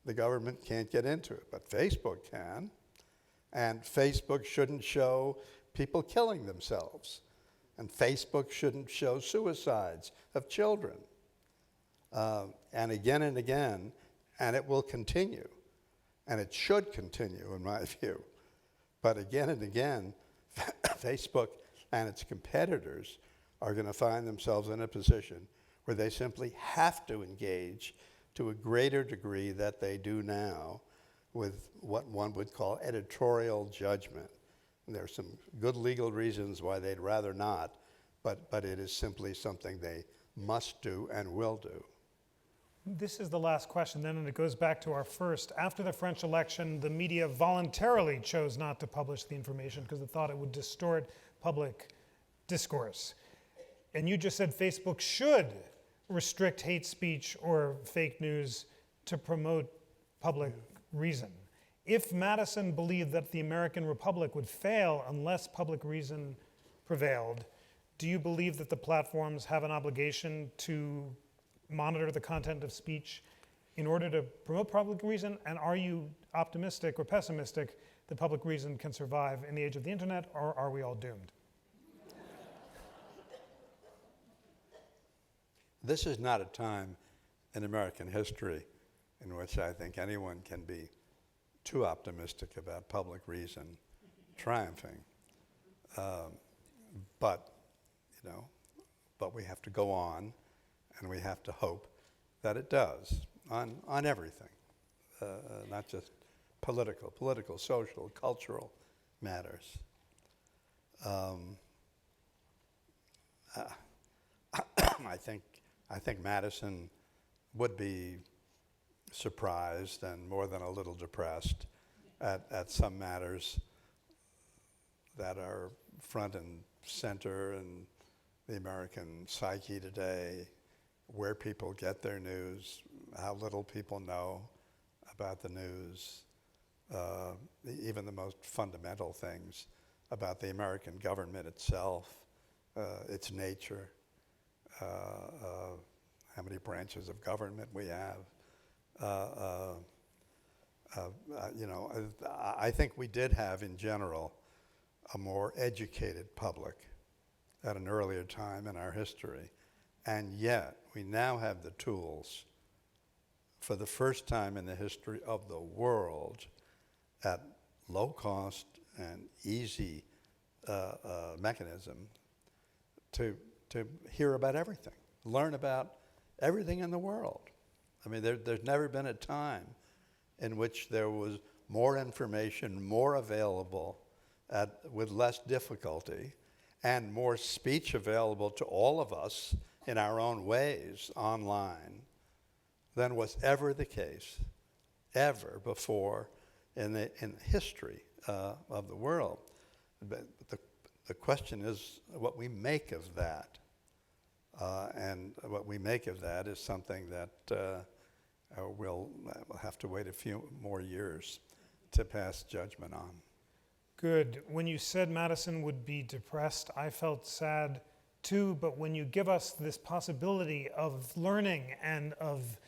The government can't get into it, but Facebook can. And Facebook shouldn't show people killing themselves. And Facebook shouldn't show suicides of children. And again, and it will continue. And it should continue, in my view. But again and again, Facebook and its competitors are going to find themselves in a position where they simply have to engage to a greater degree that they do now with what one would call editorial judgment. And there are some good legal reasons why they'd rather not, but it is simply something they must do and will do.
This is the last question then, and it goes back to our first. After the French election, the media voluntarily chose not to publish the information because they thought it would distort public discourse. And you just said Facebook should restrict hate speech or fake news to promote public reason. If Madison believed that the American Republic would fail unless public reason prevailed, do you believe that the platforms have an obligation to monitor the content of speech in order to promote public reason? And are you optimistic or pessimistic that public reason can survive in the age of the internet, or are we all doomed?
This is not a time in American history in which I think anyone can be too optimistic about public reason triumphing. But we have to go on, and we have to hope that it does on everything, not just political, social, cultural matters. I think Madison would be surprised and more than a little depressed at some matters that are front and center in the American psyche today, where people get their news, how little people know about the news, even the most fundamental things about the American government itself, its nature, how many branches of government we have. I think we did have, in general, a more educated public at an earlier time in our history. And yet, we now have the tools, for the first time in the history of the world, at low cost and easy mechanism to hear about everything, learn about everything in the world. I mean, there's never been a time in which there was more information, more available with less difficulty, and more speech available to all of us in our own ways online than was ever the case, ever before in history of the world. But the question is what we make of that. And what we make of that is something that we'll have to wait a few more years to pass judgment on.
Good. When you said Madison would be depressed, I felt sad too, but when you give us this possibility of learning and of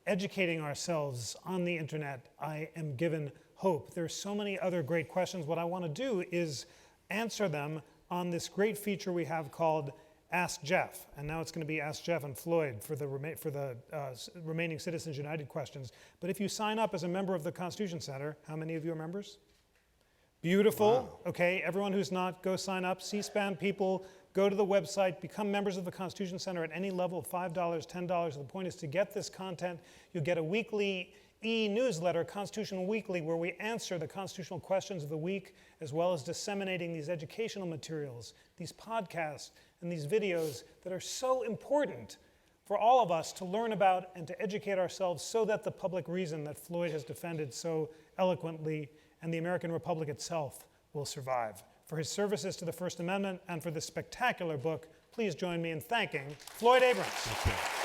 educating ourselves on the internet, I am given hope. There's so many other great questions. What I want to do is answer them on this great feature we have called Ask Jeff, and now it's going to be Ask Jeff and Floyd for the remaining Citizens United questions. But if you sign up as a member of the Constitution Center, how many of you are members? Beautiful.
Wow.
Okay, everyone who's not, go sign up. C-SPAN people, go to the website, become members of the Constitution Center at any level, $5, $10. The point is to get this content. You'll get a weekly e-newsletter, Constitutional Weekly, where we answer the constitutional questions of the week, as well as disseminating these educational materials, these podcasts, and these videos that are so important for all of us to learn about and to educate ourselves so that the public reason that Floyd has defended so eloquently and the American Republic itself will survive. for his services to the First Amendment and for this spectacular book. Please join me in thanking Floyd Abrams.
Thank you.